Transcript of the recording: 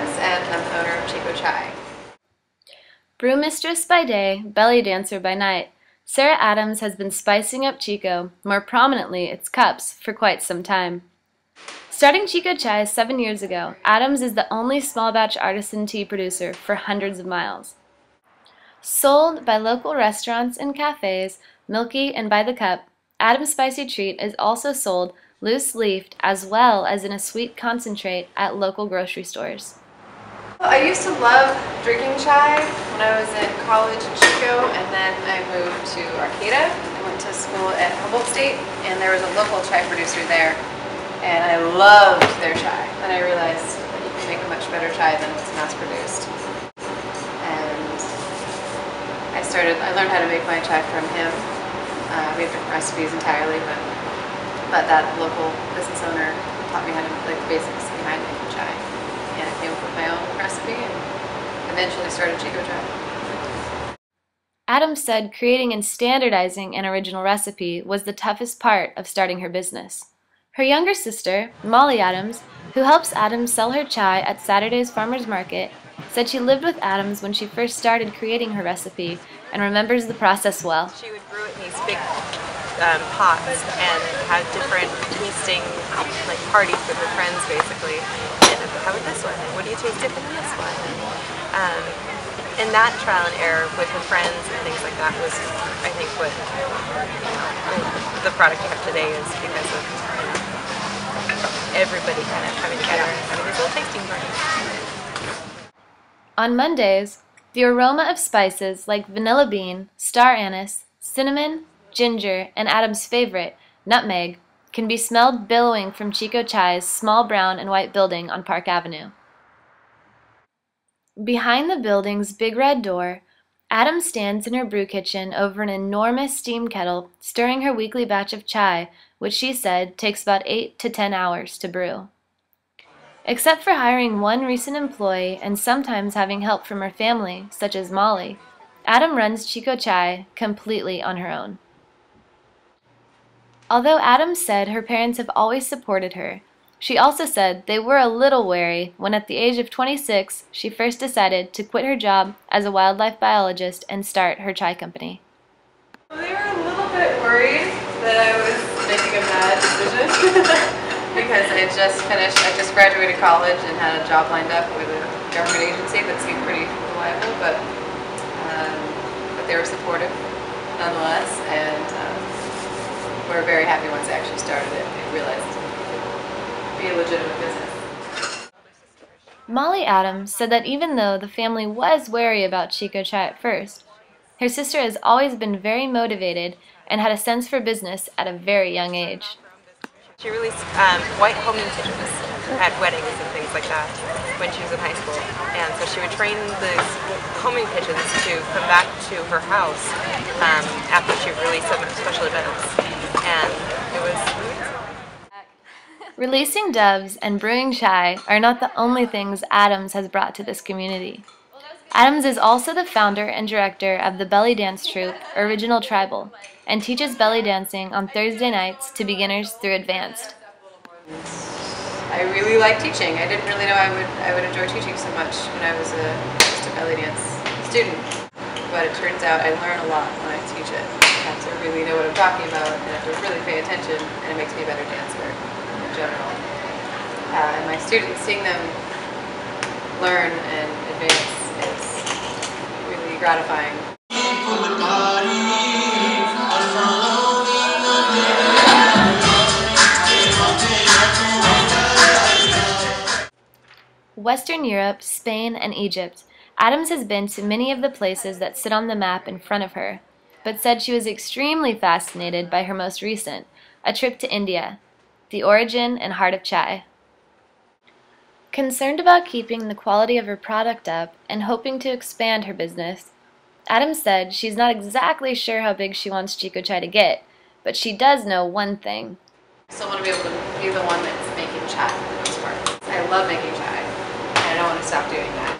Adams, and I'm the owner of Chico Chai. Brewmistress by day, belly dancer by night, Sarah Adams has been spicing up Chico, more prominently its cups, for quite some time. Starting Chico Chai 7 years ago, Adams is the only small batch artisan tea producer for hundreds of miles. Sold by local restaurants and cafes, milky and by the cup, Adams Spicy Treat is also sold loose-leafed as well as in a sweet concentrate at local grocery stores. I used to love drinking chai when I was in college in Chico, and then I moved to Arcata. I went to school at Chico State, and there was a local chai producer there, and I loved their chai. And I realized that you can make a much better chai than what's mass-produced. And I learned how to make my chai from him. We have different recipes entirely, but that local business owner taught me how to make the basics behind making chai. And I came up with my own recipe and eventually started Chico Chai. Adams said creating and standardizing an original recipe was the toughest part of starting her business. Her younger sister, Molly Adams, who helps Adams sell her chai at Saturday's farmers market, said she lived with Adams when she first started creating her recipe and remembers the process well. She would brew it in these big pots and have different tasting parties with her friends basically. And how about this one? What do you taste different in this one? And that trial and error with her friends and things like that was, I think, what the product you have today is because of everybody kind of coming together and having these little tasting parties. On Mondays, the aroma of spices like vanilla bean, star anise, cinnamon, ginger, and Adam's favorite, nutmeg, can be smelled billowing from Chico Chai's small brown and white building on Park Avenue. Behind the building's big red door, Adams stands in her brew kitchen over an enormous steam kettle, stirring her weekly batch of chai, which she said takes about 8 to 10 hours to brew. Except for hiring one recent employee and sometimes having help from her family, such as Molly, Adam runs Chico Chai completely on her own. Although Adams said her parents have always supported her, she also said they were a little wary when at the age of 26 she first decided to quit her job as a wildlife biologist and start her chai company. They were a little bit worried that I was making a bad decision because I just graduated college and had a job lined up with a government agency that seemed pretty reliable, but they were supportive nonetheless, and we're very happy once I actually started it. They realized it could be a legitimate business. Molly Adams said that even though the family was wary about Chico Chai at first, her sister has always been very motivated and had a sense for business at a very young age. She released white homing pigeons at weddings and things like that when she was in high school. And so she would train the homing pigeons to come back to her house after she released them at special events. And it was amazing. Releasing doves and brewing chai are not the only things Adams has brought to this community. Adams is also the founder and director of the belly dance troupe Original Tribal and teaches belly dancing on Thursday nights to beginners through advanced. I really like teaching. I didn't really know I would enjoy teaching so much when I was just a belly dance student, but it turns out I learn a lot when I teach it. I have to really know what I'm talking about, and I have to really pay attention, and it makes me a better dancer in general. And my students, seeing them learn and advance is really gratifying. Western Europe, Spain, and Egypt, Adams has been to many of the places that sit on the map in front of her, but said she was extremely fascinated by her most recent, a trip to India, the origin and heart of chai. Concerned about keeping the quality of her product up and hoping to expand her business, Adams said she's not exactly sure how big she wants Chico Chai to get, but she does know one thing. I still want to be able to be the one that's making chai for the most part. I love making chai, and I don't want to stop doing that.